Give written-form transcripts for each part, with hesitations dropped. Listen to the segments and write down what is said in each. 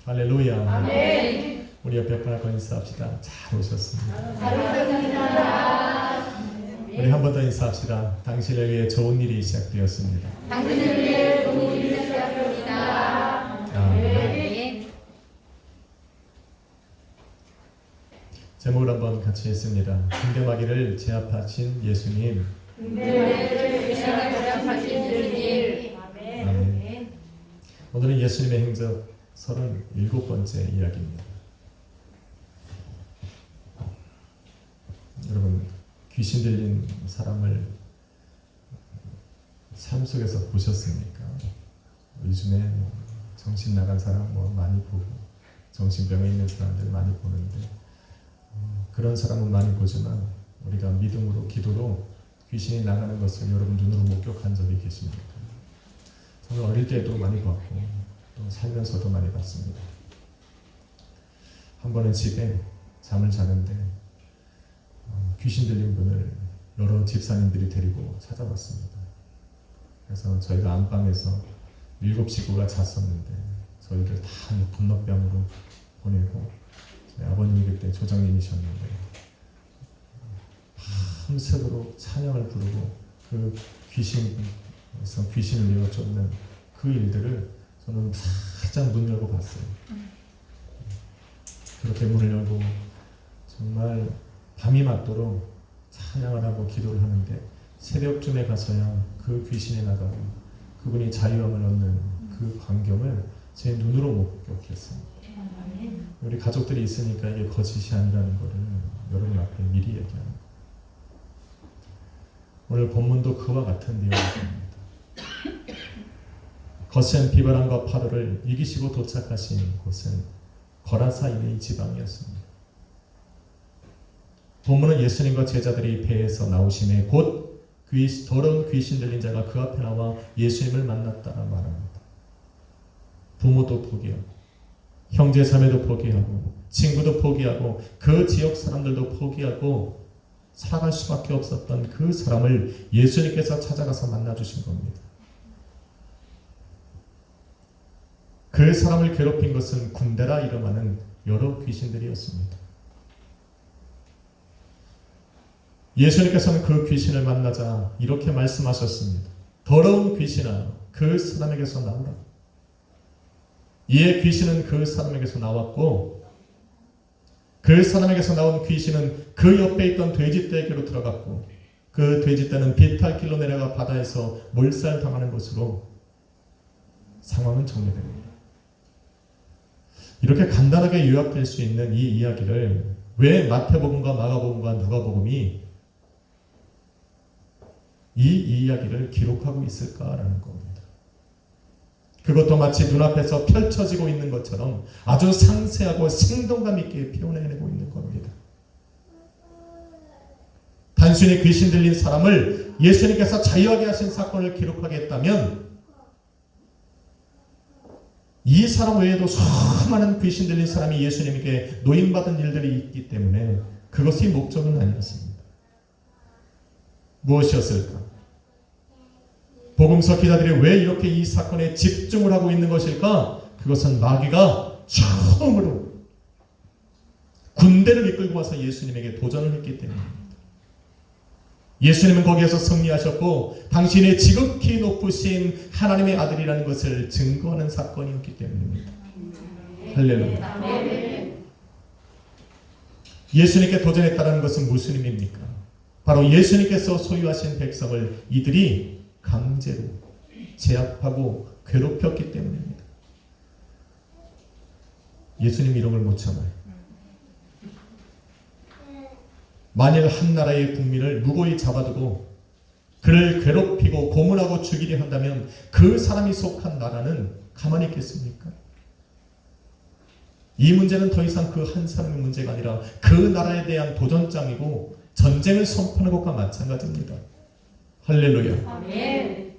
할렐루야. 아멘. 우리 옆에 분하고 인사합시다. 잘 오셨습니다. 잘 오셨습니다. 우리 한 번 더 인사합시다. 당신을 위해 좋은 일이 시작되었습니다. 당신을 위해 좋은 일이 시작되었습니다. 아멘. 제목을 한번 같이 했습니다. 금대마귀를 제압하신 예수님. 금대마귀를 제압하신 예수님. 아멘. 오늘은 예수님의 행적 37번째 이야기입니다. 여러분, 귀신 들린 사람을 삶 속에서 보셨습니까? 요즘에 정신 나간 사람 많이 보고 정신병에 있는 사람들 많이 보는데 그런 사람은 많이 보지만 우리가 믿음으로 기도로 귀신이 나가는 것을 여러분 눈으로 목격한 적이 계십니까? 저는 어릴 때도 많이 봤고 또 살면서도 많이 봤습니다. 한 번은 집에 잠을 자는데 귀신 들린 분을 여러 집사님들이 데리고 찾아왔습니다. 그래서 저희가 안방에서 7식구가 잤었는데 저희를 다 분노병으로 보내고 저희 아버님이 그때 조장님이셨는데 밤새도록 찬양을 부르고 그 귀신을 내어 쫓는 그 일들을 저는 살짝 문 열고 봤어요. 그렇게 문을 열고 정말 밤이 맞도록 찬양을 하고 기도를 하는데 새벽쯤에 가서야 그 귀신이 나가고 그분이 자유함을 얻는 그 광경을 제 눈으로 목격했습니다. 우리 가족들이 있으니까 이게 거짓이 아니라는 것을 여러분 앞에 미리 얘기하는 거예요. 오늘 본문도 그와 같은 내용입니다. 거센 비바람과 파도를 이기시고 도착하신 곳은 거라사인의 지방이었습니다. 본문은 예수님과 제자들이 배에서 나오심에 곧 더러운 귀신 들린 자가 그 앞에 나와 예수님을 만났다라 말합니다. 부모도 포기하고 형제 자매도 포기하고 친구도 포기하고 그 지역 사람들도 포기하고 살아갈 수밖에 없었던 그 사람을 예수님께서 찾아가서 만나주신 겁니다. 그 사람을 괴롭힌 것은 군대라 이름하는 여러 귀신들이었습니다. 예수님께서는 그 귀신을 만나자 이렇게 말씀하셨습니다. 더러운 귀신아, 그 사람에게서 나오라. 이에 귀신은 그 사람에게서 나왔고 그 사람에게서 나온 귀신은 그 옆에 있던 돼지떼에게로 들어갔고 그 돼지떼는 비탈길로 내려가 바다에서 몰살당하는 것으로 상황은 정리됩니다. 이렇게 간단하게 요약될 수 있는 이 이야기를 왜 마태복음과 마가복음과 누가복음이 이 이야기를 기록하고 있을까라는 겁니다. 그것도 마치 눈앞에서 펼쳐지고 있는 것처럼 아주 상세하고 생동감 있게 표현해내고 있는 겁니다. 단순히 귀신 들린 사람을 예수님께서 자유하게 하신 사건을 기록하겠다면 이 사람 외에도 수많은 귀신 들린 사람이 예수님에게 노임받은 일들이 있기 때문에 그것이 목적은 아니었습니다. 무엇이었을까? 복음서 기자들이 왜 이렇게 이 사건에 집중을 하고 있는 것일까? 그것은 마귀가 처음으로 군대를 이끌고 와서 예수님에게 도전을 했기 때문입니다. 예수님은 거기에서 승리하셨고 당신의 지극히 높으신 하나님의 아들이라는 것을 증거하는 사건이었기 때문입니다. 할렐루야. 예수님께 도전했다는 것은 무슨 의미입니까? 바로 예수님께서 소유하신 백성을 이들이 강제로 제압하고 괴롭혔기 때문입니다. 예수님 이런 걸 못 참아요. 만일 한 나라의 국민을 무고히 잡아두고 그를 괴롭히고 고문하고 죽이려 한다면 그 사람이 속한 나라는 가만히 있겠습니까? 이 문제는 더 이상 그 한 사람의 문제가 아니라 그 나라에 대한 도전장이고 전쟁을 선포하는 것과 마찬가지입니다. 할렐루야. 아멘.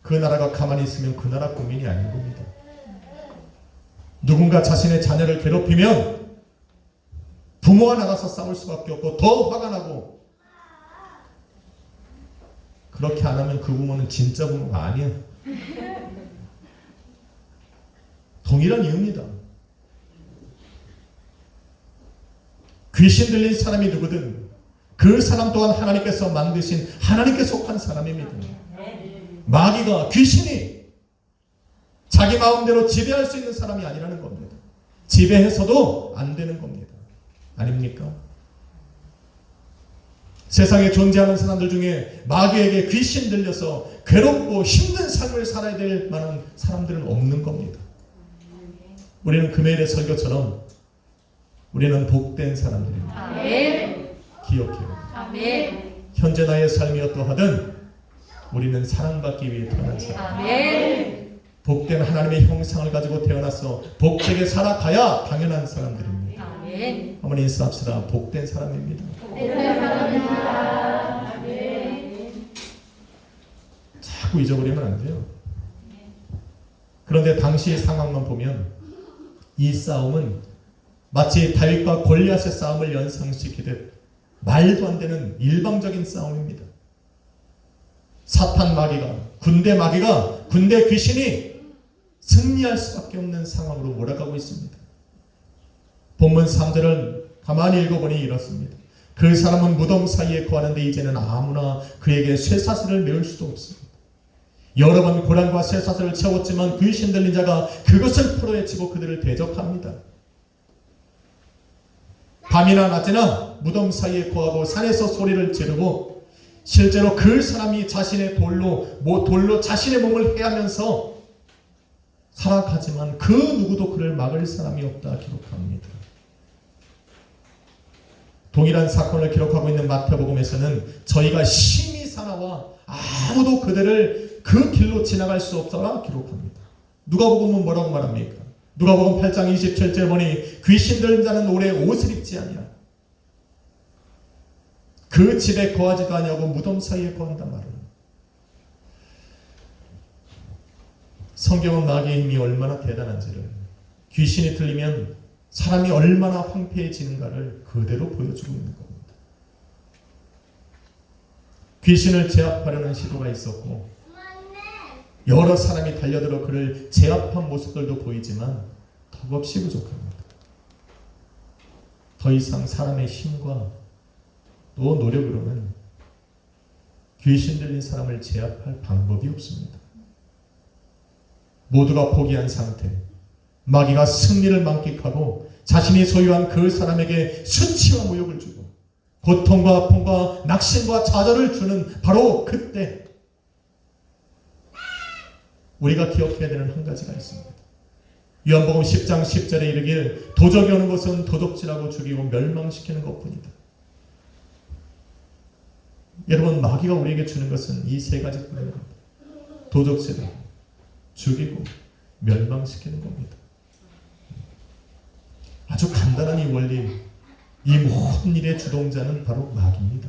그 나라가 가만히 있으면 그 나라 국민이 아닌 겁니다. 누군가 자신의 자녀를 괴롭히면 부모가 나가서 싸울 수밖에 없고 더 화가 나고 그렇게 안 하면 그 부모는 진짜 부모가 아니야. 동일한 이유입니다. 귀신 들린 사람이 누구든 그 사람 또한 하나님께서 만드신 하나님께 속한 사람입니다. 마귀가 귀신이 자기 마음대로 지배할 수 있는 사람이 아니라는 겁니다. 지배해서도 안 되는 겁니다. 아닙니까? 세상에 존재하는 사람들 중에 마귀에게 귀신 들려서 괴롭고 힘든 삶을 살아야 될 만한 사람들은 없는 겁니다. 우리는 금요일의 설교처럼 우리는 복된 사람들입니다. 아멘. 기억해요. 아멘. 현재 나의 삶이 어떠하든 우리는 사랑받기 위해 태어난 사람. 아멘. 복된 하나님의 형상을 가지고 태어나서 복되게 살아가야 당연한 사람들입니다. 아멘. 한번 인사합시다. 복된 사람입니다. 자꾸 잊어버리면 안 돼요. 그런데 당시의 상황만 보면 이 싸움은 마치 다윗과 골리앗의 싸움을 연상시키듯 말도 안 되는 일방적인 싸움입니다. 사탄 마귀가, 군대 귀신이 승리할 수밖에 없는 상황으로 몰아가고 있습니다. 본문 3절을 가만히 읽어보니 이렇습니다. 그 사람은 무덤 사이에 거하는데 이제는 아무나 그에게 쇠사슬을 메울 수도 없습니다. 여러 번 고난과 쇠사슬을 채웠지만 귀신 들린 자가 그것을 풀어헤치고 그들을 대적합니다. 밤이나 낮이나 무덤 사이에 거하고 산에서 소리를 지르고 실제로 그 사람이 자신의 돌로 자신의 몸을 해하면서 살아가지만 그 누구도 그를 막을 사람이 없다 기록합니다. 동일한 사건을 기록하고 있는 마태복음에서는 저희가 심히 사나와 아무도 그들을 그 길로 지나갈 수 없어라 기록합니다. 누가복음은 뭐라고 말합니까? 누가복음 8장 27절 보니 귀신 들린 자는 오래 옷을 입지 아니하 그 집에 거하지도 아니하고 무덤 사이에 거한단 말이에요. 성경은 마귀의 힘이 얼마나 대단한지를, 귀신이 들리면 사람이 얼마나 황폐해지는가를 그대로 보여주고 있는 겁니다. 귀신을 제압하려는 시도가 있었고 여러 사람이 달려들어 그를 제압한 모습들도 보이지만 턱없이 부족합니다. 더 이상 사람의 힘과 또 노력으로는 귀신 들린 사람을 제압할 방법이 없습니다. 모두가 포기한 상태, 마귀가 승리를 만끽하고 자신이 소유한 그 사람에게 수치와 모욕을 주고 고통과 아픔과 낙심과 좌절을 주는 바로 그때 우리가 기억해야 되는 한 가지가 있습니다. 요한복음 10장 10절에 이르길 도적이 오는 것은 도적질하고 죽이고 멸망시키는 것뿐이다. 여러분, 마귀가 우리에게 주는 것은 이 세 가지뿐입니다. 도적질하고 죽이고 멸망시키는 겁니다. 아주 간단한 이 원리, 이 모든 일의 주동자는 바로 마귀입니다.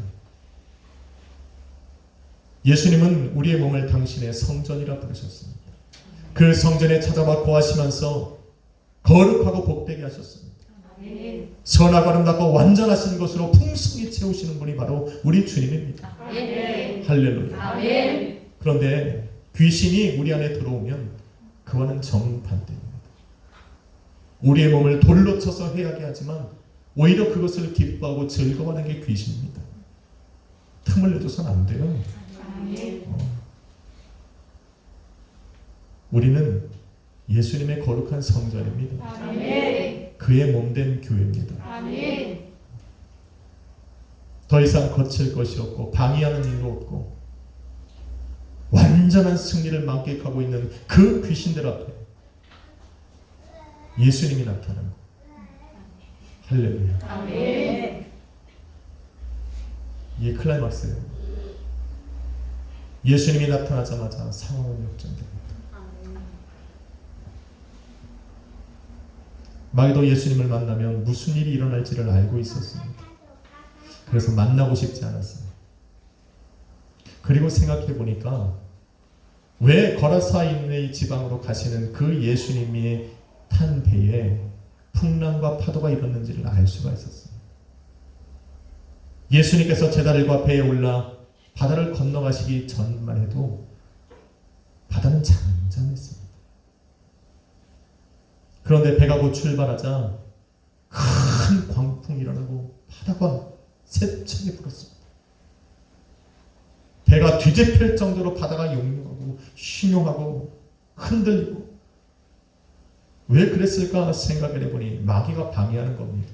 예수님은 우리의 몸을 당신의 성전이라 부르셨습니다. 그 성전에 찾아와 거하시면서 거룩하고 복되게 하셨습니다. 선하고 아름답고 완전하신 것으로 풍성히 채우시는 분이 바로 우리 주님입니다. 할렐루야. 그런데 귀신이 우리 안에 들어오면 그와는 정반대입니다. 우리의 몸을 돌로 쳐서 해하게 하지만 오히려 그것을 기뻐하고 즐거워하는 게 귀신입니다. 틈을 내줘서는 안 돼요. 우리는 예수님의 거룩한 성전입니다. 그의 몸된 교회입니다. 더 이상 거칠 것이 없고 방해하는 일도 없고 완전한 승리를 만끽하고 있는 그 귀신들 앞에 예수님이 나타나는 것. 할렐루야. 이게 클라이막스예요. 예수님이 나타나자마자 상황은 역전됩니다. 마귀도 예수님을 만나면 무슨 일이 일어날지를 알고 있었습니다. 그래서 만나고 싶지 않았어요. 그리고 생각해 보니까 왜 거라사인의 지방으로 가시는 그 예수님이 탄 배에 풍랑과 파도가 일었는지를 알 수가 있었어요. 예수님께서 제자들과 배에 올라 바다를 건너가시기 전만 해도 바다는 잠잠했습니다. 그런데 배가 곧 출발하자 큰 광풍이 일어나고 바다가 세차게 불었습니다. 배가 뒤집힐 정도로 바다가 용용하고 신용하고 흔들리고, 왜 그랬을까 생각을 해보니 마귀가 방해하는 겁니다.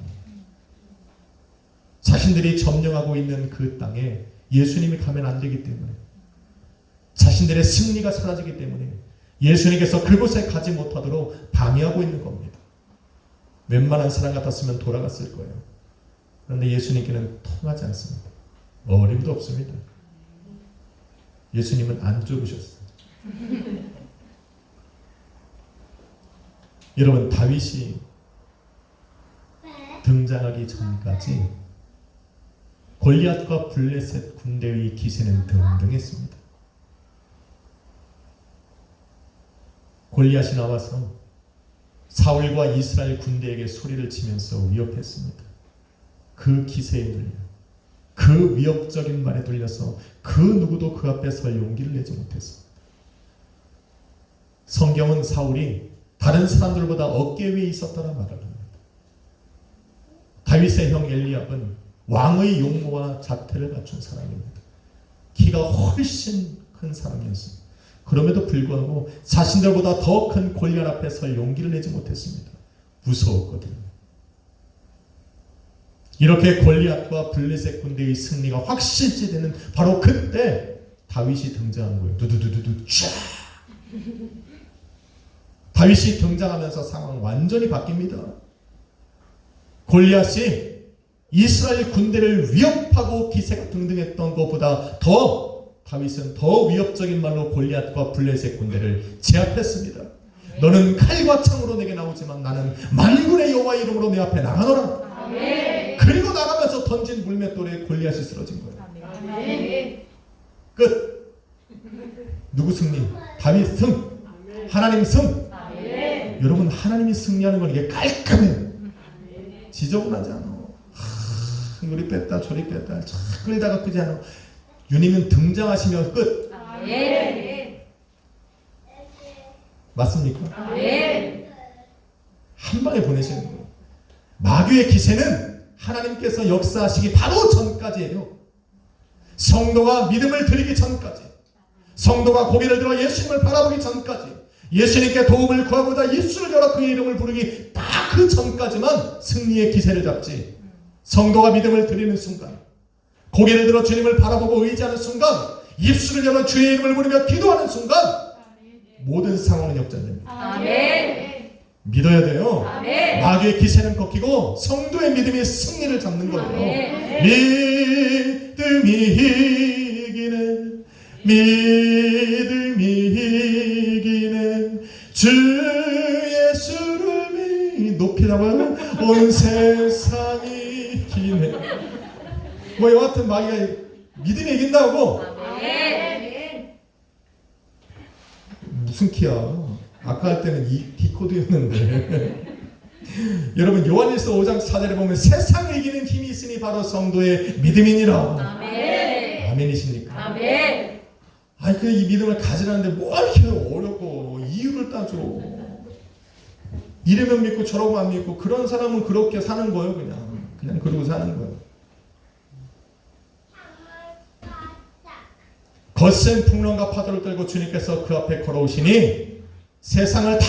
자신들이 점령하고 있는 그 땅에 예수님이 가면 안 되기 때문에, 자신들의 승리가 사라지기 때문에 예수님께서 그곳에 가지 못하도록 방해하고 있는 겁니다. 웬만한 사람 같았으면 돌아갔을 거예요. 그런데 예수님께는 통하지 않습니다. 어림도 없습니다. 예수님은 안 죽으셨어요. 여러분, 다윗이 등장하기 전까지 골리앗과 블레셋 군대의 기세는 등등했습니다. 골리앗이 나와서 사울과 이스라엘 군대에게 소리를 치면서 위협했습니다. 그 기세에 들려, 그 위협적인 말에 들려서 그 누구도 그 앞에 설 용기를 내지 못했습니다. 성경은 사울이 다른 사람들보다 어깨 위에 있었다라 말을 합니다. 다윗의 형 엘리압은 왕의 용모와 자태를 갖춘 사람입니다. 키가 훨씬 큰 사람이었습니다. 그럼에도 불구하고 자신들보다 더 큰 골리앗 앞에 설 용기를 내지 못했습니다. 무서웠거든요. 이렇게 골리앗과 블레셋 군대의 승리가 확실시되는 바로 그때 다윗이 등장한 거예요. 두두두두두 쫙. 다윗이 등장하면서 상황 완전히 바뀝니다. 골리앗이 이스라엘 군대를 위협하고 기세가 등등했던 것보다 더 다윗은 더 위협적인 말로 골리앗과 블레셋 군대를 제압했습니다. 너는 칼과 창으로 내게 나오지만 나는 만군의 여호와 이름으로 내 앞에 나가노라. 아멘. 그리고 나가면서 던진 물맷돌에 골리앗이 쓰러진 거예요. 아멘. 끝. 누구 승리? 다윗 승. 하나님 승. 아멘. 여러분, 하나님이 승리하는 건 이게 깔끔해요. 지저분하지 않아. 요리 뺐다 저리 뺐다 끌다가 끄지 않아. 주님은 등장하시면 끝. 아멘. 맞습니까? 아멘. 한 방에 보내시는 거예요. 마귀의 기세는 하나님께서 역사하시기 바로 전까지예요. 성도가 믿음을 드리기 전까지, 성도가 고개를 들어 예수님을 바라보기 전까지, 예수님께 도움을 구하고자 입술을 열어 그의 이름을 부르기 딱 그 전까지만 승리의 기세를 잡지, 성도가 믿음을 드리는 순간, 고개를 들어 주님을 바라보고 의지하는 순간, 입술을 열어 주의 이름을 부르며 기도하는 순간 모든 상황은 역전됩니다. 아멘. 믿어야 돼요. 아멘. 마귀의 기세는 꺾이고 성도의 믿음이 승리를 잡는 거예요. 아멘. 믿음이 이기네, 믿음이 이기네, 주 예수를 높이 잡아요. 온 세상이 이기네. 뭐 여하튼 마귀가 믿음이 이긴다고. 아멘. 무슨 키야? 아까 할 때는 이 디코드였는데. 여러분, 요한일서 5장 4절에 보면 세상을 이기는 힘이 있으니 바로 성도의 믿음이니라. 아멘. 아멘이십니까? 아멘. 아니, 이 믿음을 가지라는데 뭐 이렇게 어렵고 이유를 따져. 이러면 믿고 저러고 안 믿고, 그런 사람은 그렇게 사는 거예요. 그냥 그러고 사는 거예요. 거센 풍랑과 파도를 떨고 주님께서 그 앞에 걸어오시니 세상을 다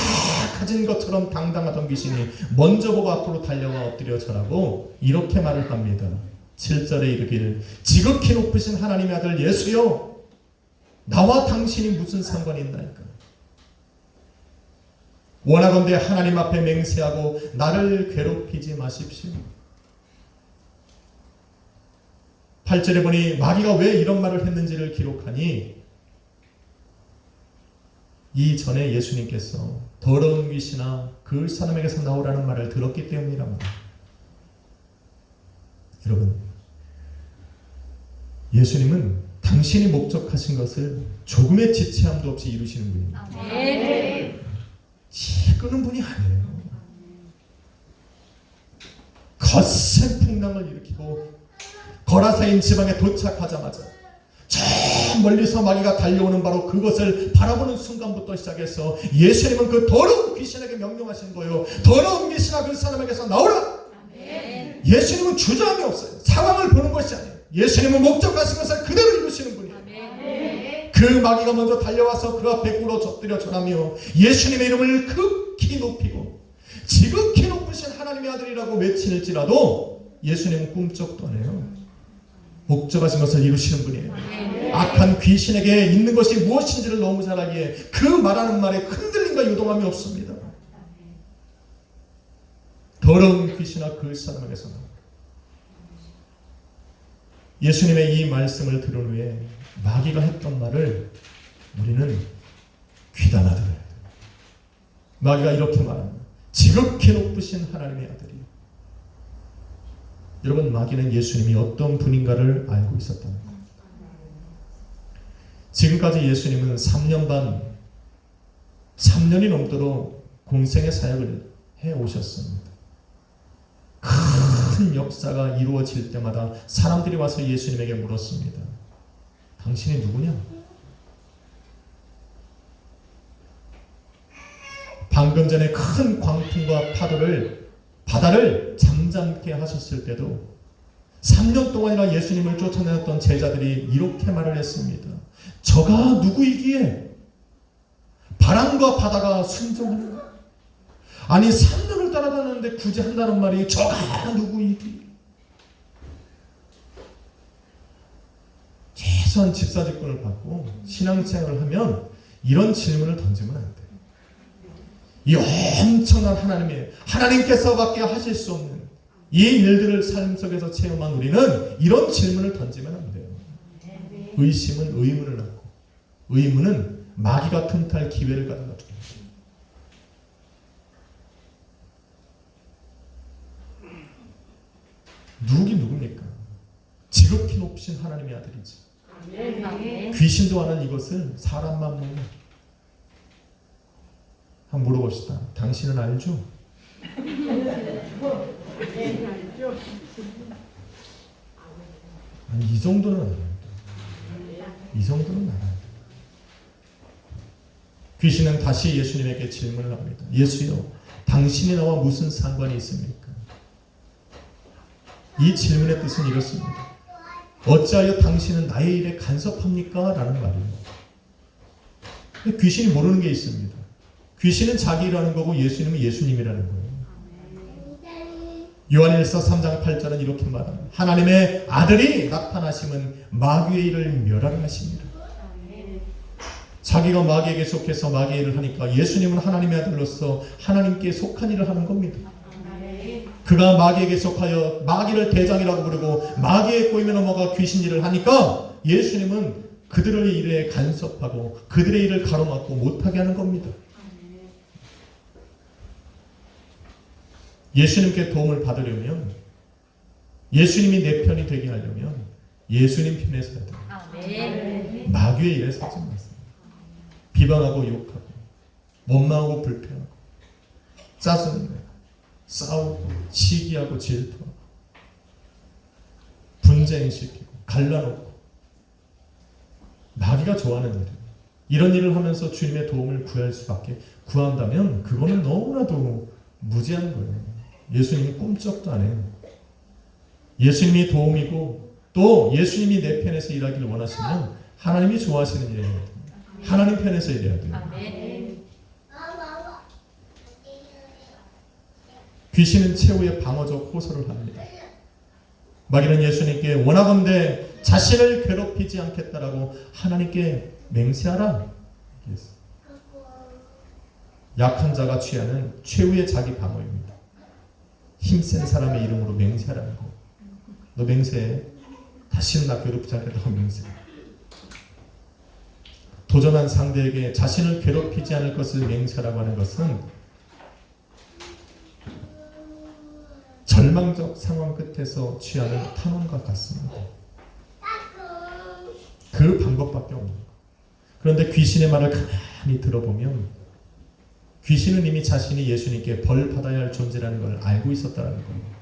가진 것처럼 당당하던 귀신이 먼저 보고 앞으로 달려와 엎드려 절하고 이렇게 말을 합니다. 7절에 이르기를 지극히 높으신 하나님의 아들 예수여, 나와 당신이 무슨 상관이 있나이까? 원하건대 하나님 앞에 맹세하고 나를 괴롭히지 마십시오. 8절에 보니 마귀가 왜 이런 말을 했는지를 기록하니, 이전에 예수님께서 더러운 귀신아 그 사람에게서 나오라는 말을 들었기 때문이랍니다. 여러분, 예수님은 당신이 목적하신 것을 조금의 지체함도 없이 이루시는 분입니다. 아멘. 끄는 분이 아니에요. 거센 풍랑을 일으키고 거라사인 지방에 도착하자마자 저 멀리서 마귀가 달려오는 바로 그것을 바라보는 순간부터 시작해서 예수님은 그 더러운 귀신에게 명령하신 거예요. 더러운 귀신아 그 사람에게서 나오라. 아멘. 예수님은 주저함이 없어요. 상황을 보는 것이 아니에요. 예수님은 목적하신 것을 그대로 이루시는 분이에요. 아멘. 그 마귀가 먼저 달려와서 그 앞에 꿇어 엎드려 절하며 예수님의 이름을 극히 높이고 지극히 높으신 하나님의 아들이라고 외칠지라도 예수님은 꿈쩍도 안 해요. 목적하신 것을 이루시는 분이에요. 악한 귀신에게 있는 것이 무엇인지를 너무 잘 알기에 그 말하는 말에 흔들림과 유동함이 없습니다. 더러운 귀신아 그 사람에게서 예수님의 이 말씀을 들은 후에 마귀가 했던 말을 우리는 귀담아 들어야 돼요. 마귀가 이렇게 말합니다. 지극히 높으신 하나님의 아들이. 여러분, 마귀는 예수님이 어떤 분인가를 알고 있었다는 거예요. 지금까지 예수님은 3년 반, 3년이 넘도록 공생의 사역을 해오셨습니다. 큰 역사가 이루어질 때마다 사람들이 와서 예수님에게 물었습니다. 당신이 누구냐? 방금 전에 큰 광풍과 바다를 잠잠케 하셨을 때도 3년 동안이나 예수님을 쫓아내었던 제자들이 이렇게 말을 했습니다. 저가 누구이기에 바람과 바다가 순종하는가? 아니 3년을 따라다녔는데 굳이 한다는 말이 저가 누구이기에? 최소한 집사직분을 받고 신앙생활을 하면 이런 질문을 던지면 안 돼요. 이 엄청난 하나님께서밖에 하실 수 없는 이 일들을 삶 속에서 체험한 우리는 이런 질문을 던지면 안 돼요. 의심은 의문을 낳고 의문은 마귀가 틈탈 기회를 가져다 줍니다. 누구긴 누굽니까? 지극히 높으신 하나님의 아들이지. 귀신도 아는 이것을 사람만 보면 한번 물어봅시다. 당신은 알죠? 아니, 이 정도는 알아야 돼. 이 정도는 알아야 돼. 귀신은 다시 예수님에게 질문을 합니다. 예수여, 당신이 나와 무슨 상관이 있습니까? 이 질문의 뜻은 이렇습니다. 어찌하여 당신은 나의 일에 간섭합니까? 라는 말입니다. 귀신이 모르는 게 있습니다. 귀신은 자기 일하는 거고 예수님은 예수님이라는 거예요. 요한일서 3장 8절은 이렇게 말합니다. 하나님의 아들이 나타나심은 마귀의 일을 멸하려 하십니다. 자기가 마귀에게 속해서 마귀의 일을 하니까 예수님은 하나님의 아들로서 하나님께 속한 일을 하는 겁니다. 그가 마귀에게 속하여 마귀를 대장이라고 부르고 마귀의 꼬임에 넘어가 귀신 일을 하니까 예수님은 그들의 일에 간섭하고 그들의 일을 가로막고 못하게 하는 겁니다. 예수님께 도움을 받으려면 예수님이 내 편이 되게 하려면 예수님 편에 서야 돼요. 마귀의 일에 서지 마세요. 비방하고 욕하고 원망하고 불평하고 짜증내고 싸우고 시기하고 질투하고 분쟁시키고 갈라놓고 마귀가 좋아하는 일이에요. 이런 일을 하면서 주님의 도움을 구할 수밖에 구한다면 그거는 너무나도 무지한 거예요. 예수님이 꿈쩍도 안 해요. 예수님이 도움이고 또 예수님이 내 편에서 일하기를 원하시면 하나님이 좋아하시는 일을 해야 돼요. 하나님 편에서 일해야 돼요. 귀신은 최후의 방어적 호소를 합니다. 마귀는 예수님께 원하건대 자신을 괴롭히지 않겠다라고 하나님께 맹세하라. 약한 자가 취하는 최후의 자기 방어입니다. 힘센 사람의 이름으로 맹세하라는 거. 너 맹세해. 다시는 나 괴롭히지 않겠다고 맹세해. 도전한 상대에게 자신을 괴롭히지 않을 것을 맹세하라고 하는 것은 절망적 상황 끝에서 취하는 탄원과 같습니다. 그 방법밖에 없는 거예요. 그런데 귀신의 말을 가만히 들어보면 귀신은 이미 자신이 예수님께 벌 받아야 할 존재라는 걸 알고 있었다는 거예요.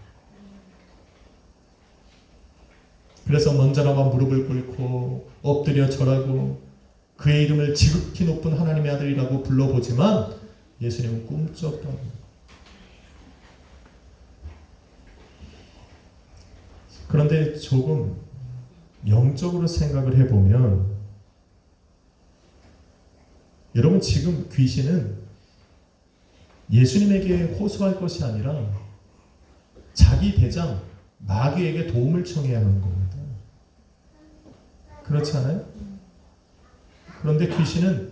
그래서 먼저 나와 무릎을 꿇고 엎드려 절하고 그의 이름을 지극히 높은 하나님의 아들이라고 불러보지만 예수님은 꿈쩍도 안 합니다. 그런데 조금 영적으로 생각을 해보면 여러분 지금 귀신은 예수님에게 호소할 것이 아니라 자기 대장 마귀에게 도움을 청해야 하는 겁니다. 그렇지 않아요? 그런데 귀신은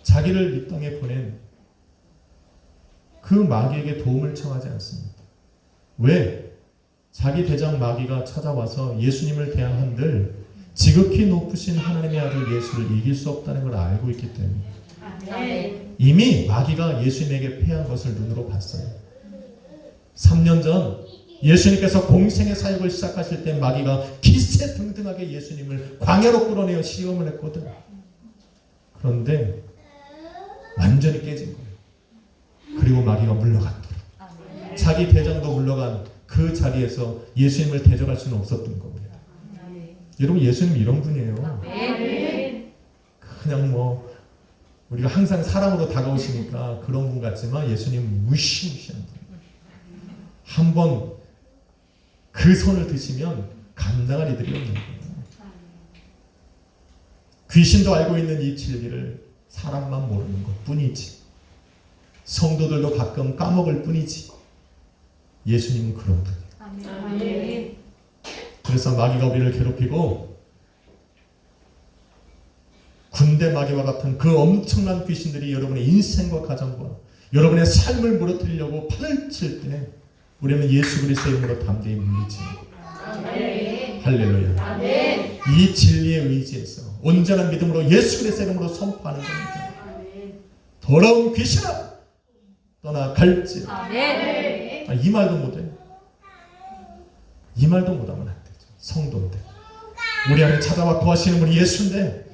자기를 이 땅에 보낸 그 마귀에게 도움을 청하지 않습니다. 왜? 자기 대장 마귀가 찾아와서 예수님을 대항한들 지극히 높으신 하나님의 아들 예수를 이길 수 없다는 걸 알고 있기 때문에 아멘. 이미 마귀가 예수님에게 패한 것을 눈으로 봤어요. 3년 전 예수님께서 공생의 사역을 시작하실 때 마귀가 기세등등하게 예수님을 광야로 끌어내어 시험을 했거든. 그런데 완전히 깨진 거예요. 그리고 마귀가 물러갔더라. 아멘. 자기 대장도 물러간 그 자리에서 예수님을 대적할 수는 없었던 겁니다. 아멘. 여러분 예수님 이런 분이에요. 아멘. 그냥 뭐 우리가 항상 사람으로 다가오시니까 그런 분 같지만 예수님 무시무시한 분. 한번 그 손을 드시면 감당할 이들이 없는 거예요. 귀신도 알고 있는 이 진리를 사람만 모르는 것 뿐이지. 성도들도 가끔 까먹을 뿐이지. 예수님은 그런 분이에요. 아멘. 그래서 마귀가 우리를 괴롭히고 군대 마귀와 같은 그 엄청난 귀신들이 여러분의 인생과 가정과 여러분의 삶을 무너뜨리려고 판을 칠 때 우리는 예수 그리스도의 이름으로 담대히 물리칩니다. 아멘. 할렐루야. 아멘. 이 진리에 의지해서 온전한 믿음으로 예수 그리스도의 이름으로 선포하는 겁니다. 아멘. 더러운 귀신아 떠나갈지. 아멘. 이 말도 못해. 이 말도 못하면 안 되죠. 성도인데 우리 안에 찾아와 거하시는 분이 예수인데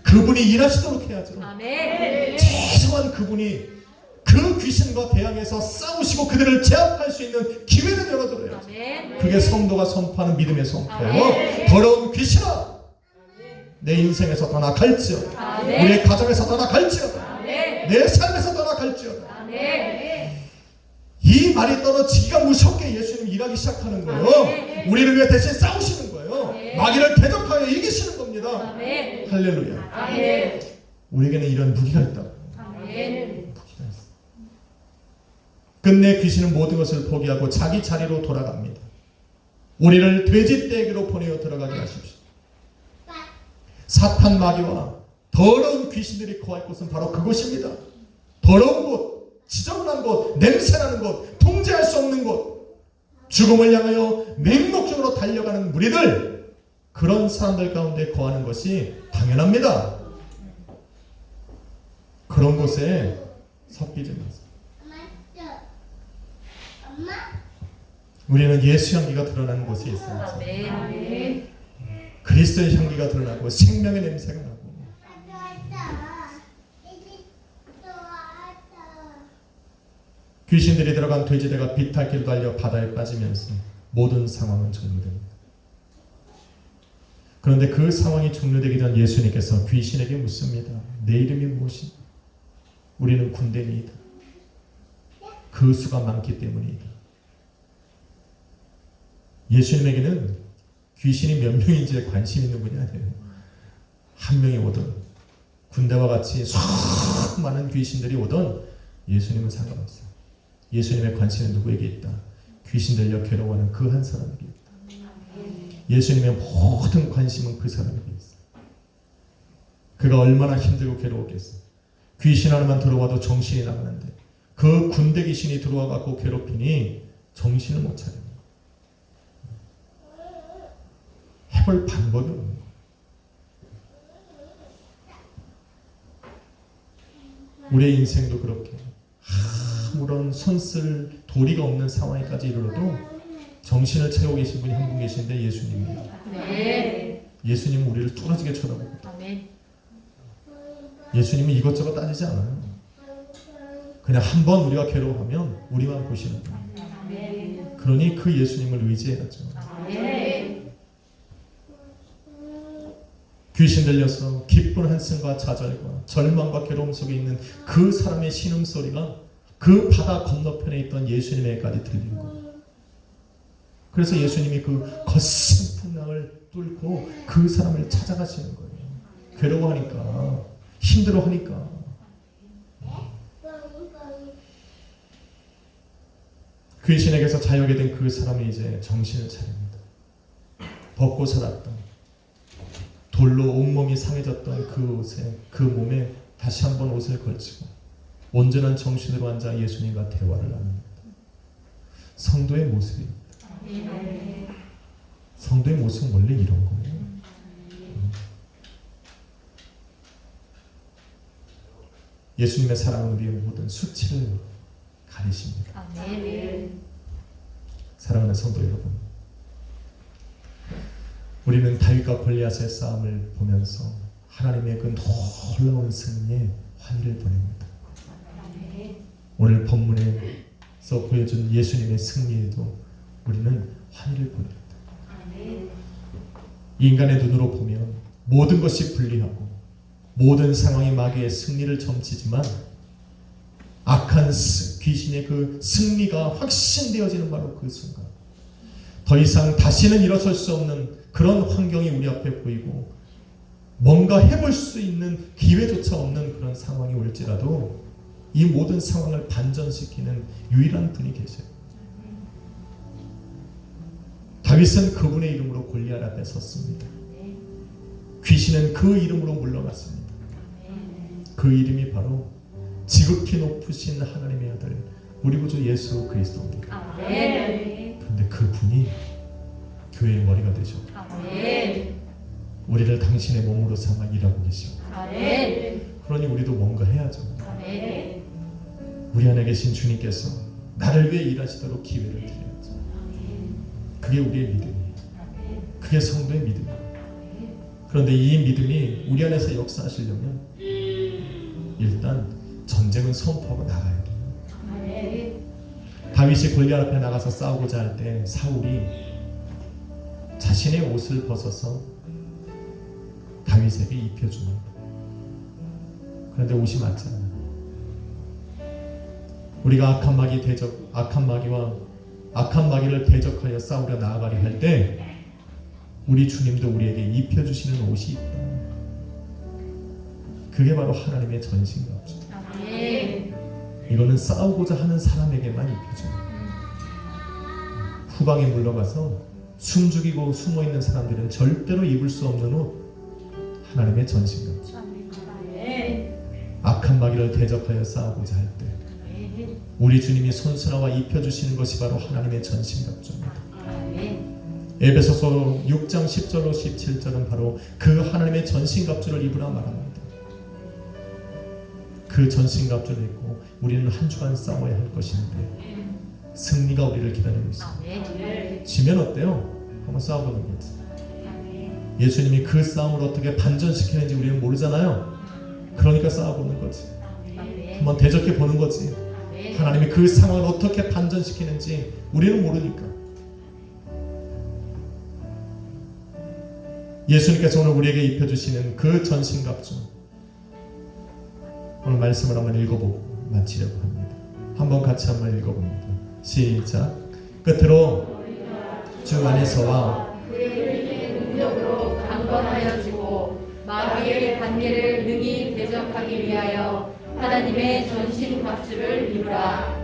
그분이 일하시도록 해야죠. 아멘. 최소한 그분이 그 귀신과 대항해서 싸우시고 그들을 제압할 수 있는 기회를 열어드려야죠. 아멘. 그게 성도가 선포하는 믿음의 선포예요. 아멘. 더러운 귀신아 내 인생에서 떠나갈지어다. 아멘. 우리의 가정에서 떠나갈지어다. 아멘. 내 삶에서 떠나갈지어다. 아멘. 이 말이 떨어지기가 무섭게 예수님 일하기 시작하는 거예요. 아멘. 우리를 위해 대신 싸우시는 거예요. 아멘. 마귀를 대적하여 이기시는 겁니다. 아멘. 할렐루야. 아멘. 우리에게는 이런 무기가 있다고. 아멘. 무기가 있어. 끝내 귀신은 모든 것을 포기하고 자기 자리로 돌아갑니다. 우리를 돼지떼기로 보내어 들어가게 하십시오. 사탄 마귀와 더러운 귀신들이 거할 곳은 바로 그곳입니다. 더러운 곳, 지저분한 곳, 냄새나는 곳, 통제할 수 없는 곳, 죽음을 향하여 맹목적으로 달려가는 무리들, 그런 사람들 가운데 거하는 것이 당연합니다. 그런 곳에 섞이지 마세요. 우리는 예수 향기가 드러나는 곳에 있어요. 아멘. 그리스도의 향기가 드러나고 생명의 냄새가 나고 귀신들이 들어간 돼지대가 비탈길로 달려 바다에 빠지면서 모든 상황은 종료됩니다. 그런데 그 상황이 종료되기 전 예수님께서 귀신에게 묻습니다. 내 이름이 무엇이냐? 우리는 군대입니다. 그 수가 많기 때문이다. 예수님에게는 귀신이 몇 명인지에 관심 있는 분이 아니에요. 한 명이 오든 군대와 같이 수많은 귀신들이 오든 예수님은 상관없어요. 예수님의 관심은 누구에게 있다? 귀신들려 괴로워하는 그 한 사람에게 있다. 예수님의 모든 관심은 그 사람에게 있어요. 그가 얼마나 힘들고 괴로웠겠어요. 귀신 하나만 들어와도 정신이 나가는데 그 군대 귀신이 들어와 갖고 괴롭히니 정신을 못 차려요. 해볼 방법이 없는 거예요. 우리의 인생도 그렇게 아무런 손쓸 도리가 없는 상황에까지 이르러도 정신을 차리고 계신 분이 한 분 계신데 예수님이에요. 아멘. 예수님은 우리를 뚫어지게 쳐다보고 아멘. 예수님은 이것저것 따지지 않아요. 그냥 한번 우리가 괴로워하면 우리만 보시는 거예요. 아멘. 그러니 그 예수님을 의지해야죠. 아멘. 귀신 들려서 기쁜 한숨과 좌절과 절망과 괴로움 속에 있는 그 사람의 신음소리가 그 바다 건너편에 있던 예수님에게까지 들린 거예요. 그래서 예수님이 그 거센 풍랑을 뚫고 그 사람을 찾아가시는 거예요. 괴로워하니까, 힘들어하니까. 귀신에게서 자유하게 된 그 사람이 이제 정신을 차립니다. 벗고 살았던, 돌로 온몸이 상해졌던 그 옷에, 그 몸에 다시 한번 옷을 걸치고 온전한 정신으로 앉아 예수님과 대화를 나눕니다. 성도의 모습입니다. 성도의 모습은 원래 이런 거예요. 예수님의 사랑은 우리의 모든 수치를 가리십니다. 사랑하는 성도 여러분, 우리는 다윗과 골리앗의 싸움을 보면서 하나님의 그 놀라운 승리에 환희를 보냅니다. 오늘 본문에서 보여준 예수님의 승리에도 우리는 환희를 보냅니다. 인간의 눈으로 보면 모든 것이 불리하고 모든 상황이 마귀의 승리를 점치지만 악한 귀신의 그 승리가 확신되어지는 바로 그 순간, 더 이상 다시는 일어설 수 없는 그런 환경이 우리 앞에 보이고 뭔가 해볼 수 있는 기회조차 없는 그런 상황이 올지라도 이 모든 상황을 반전시키는 유일한 분이 계세요. 다윗은 그분의 이름으로 골리앗 앞에 섰습니다. 귀신은 그 이름으로 물러갔습니다. 그 이름이 바로 지극히 높으신 하나님의 아들 우리 구주 예수 그리스도입니다. 그런데 그분이 교회의 머리가 되셨고 우리를 당신의 몸으로 삼아 일하고 계시고, 그러니 우리도 뭔가 해야죠. 우리 안에 계신 주님께서 나를 위해 일하시도록 기회를 드려야죠. 그게 우리의 믿음이에요. 그게 성도의 믿음이에요. 그런데 이 믿음이 우리 안에서 역사하시려면 일단 전쟁은 선포하고 나가야 돼요. 다윗이 골리앗 앞에 나가서 싸우고자 할 때 사울이 자신의 옷을 벗어서 다윗에게 입혀줍니다. 그런데 옷이 맞잖아요. 우리가 악한 마귀를 대적하여 싸우려 나아가려 할 때 우리 주님도 우리에게 입혀주시는 옷이 있다. 그게 바로 하나님의 전신갑주. 이거는 싸우고자 하는 사람에게만 입혀줘요. 후방에 물러가서 숨죽이고 숨어있는 사람들은 절대로 입을 수 없는 옷, 하나님의 전신갑주. 악한 마귀를 대적하여 싸우고자 할 때 우리 주님이 손수나와 입혀주시는 것이 바로 하나님의 전신갑주입니다. 에베소서 6장 10절로 17절은 바로 그 하나님의 전신갑주를 입으라 말합니다. 그 전신갑주를 입고 우리는 한 주간 싸워야 할 것인데 승리가 우리를 기다리고 있습니다. 지면 어때요? 한번 싸워보는 거지. 예수님이 그 싸움을 어떻게 반전시키는지 우리는 모르잖아요. 그러니까 싸워보는 거지. 한번 대적해 보는 거지. 하나님이 그 상황을 어떻게 반전시키는지 우리는 모르니까. 예수님께서 오늘 우리에게 입혀주시는 그 전신갑주, 오늘 말씀을 한번 읽어보고 마치려고 합니다. 한번 같이 한번 읽어봅니다. 시작. 끝으로 주 안에서와 그의 능력으로 강건하여 주고 마귀의 관계를 능히 대적하기 위하여 하나님의 전신갑주를 입으라.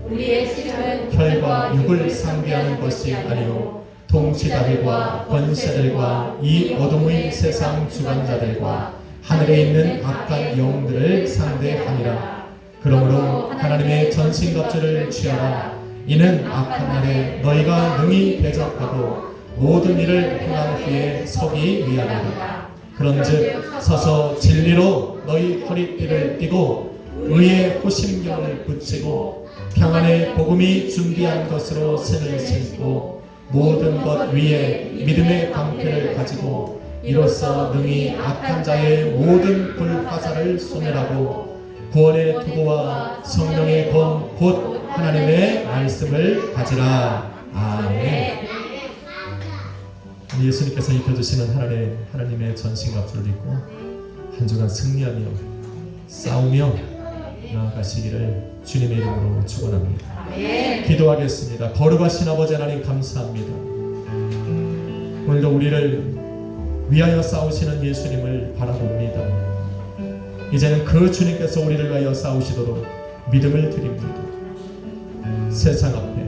우리의 실은 혈과 육을 상대하는 것이 아니요 통치자들과 권세들과 이 어둠의 세상 주관자들과 하늘에 있는 악한 영들을 상대함이라. 그러므로 하나님의 전신갑주를 취하라. 이는 악한 날에 너희가 능히 대적하고 모든 일을 행한 후에 서기 위함이라. 그런즉 서서 진리로 너희 허리띠를 띠고 의의 호심경을 붙이고 평안의 복음이 준비한 것으로 신을 신고 모든 것 위에 믿음의 방패를 가지고 이로써 능히 악한 자의 모든 불화살을 소멸하고 구원의 투구와 성령의 검 곧 하나님의 말씀을 가지라. 아멘. 예수님께서 입혀주시는 하나님의 전신갑주를 입고 한 주간 승리하며 싸우며 나아가시기를 주님의 이름으로 축원합니다. 기도하겠습니다. 거룩하신 아버지 하나님 감사합니다. 오늘도 우리를 위하여 싸우시는 예수님을 바라봅니다. 이제는 그 주님께서 우리를 위하여 싸우시도록 믿음을 드립니다. 세상 앞에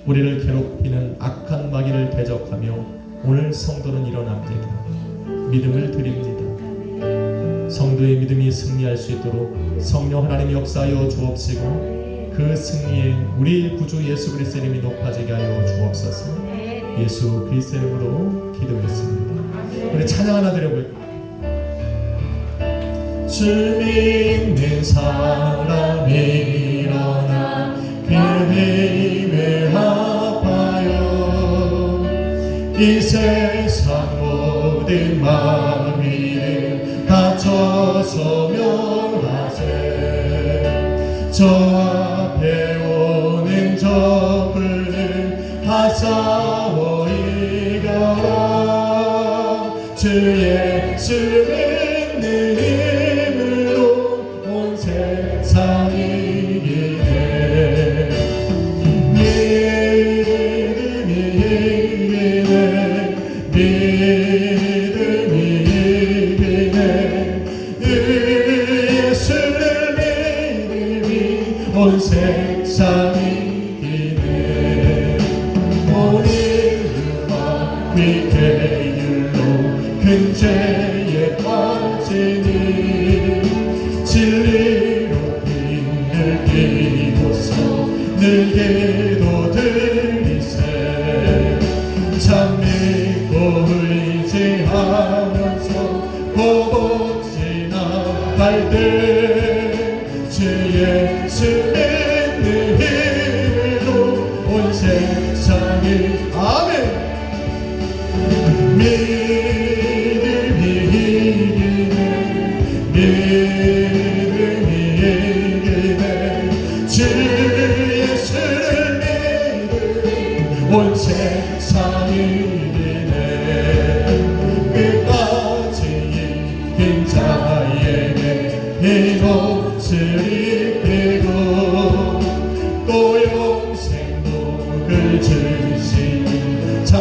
우리를 괴롭히는 악한 마귀를 대적하며 오늘 성도는 일어납니다. 믿음을 드립니다. 성도의 믿음이 승리할 수 있도록 성령 하나님 역사하여 주옵시고 그 승리에 우리 구주 예수 그리스도의 이름이 높아지게 하여 주옵소서. 예수 그리스도의 이름으로 기도했습니다. 우리 찬양 하나 드려볼까요? 주 믿는 사람이 일어나 그의 힘을 아파요. 이 세상 모든 마귀를 다쳐서 멸하세. 저 앞에 오는 적을 다 싸워 이겨라. 주 예수 믿는 힘으로 온 세상이 이기네. 믿음이 이기네. 믿음이 이기네. 예수를 믿음이 온 세상이 이기네. 오늘과 위태율로 큰 죄에 빠지니 진리로 빛을 띠고서 늘 기도드리세. 참 믿고 의지하면서 곱없이 나갈 때 주 예수 믿는 힘으로 온 세상이 아멘. 믿음이 이기네. 믿음이 이기네. 주 예수를 믿으니 온 세상이 이기네. 끝까지 이긴 자에게 이 옷을 입히고 또 영생 복을 주시니 참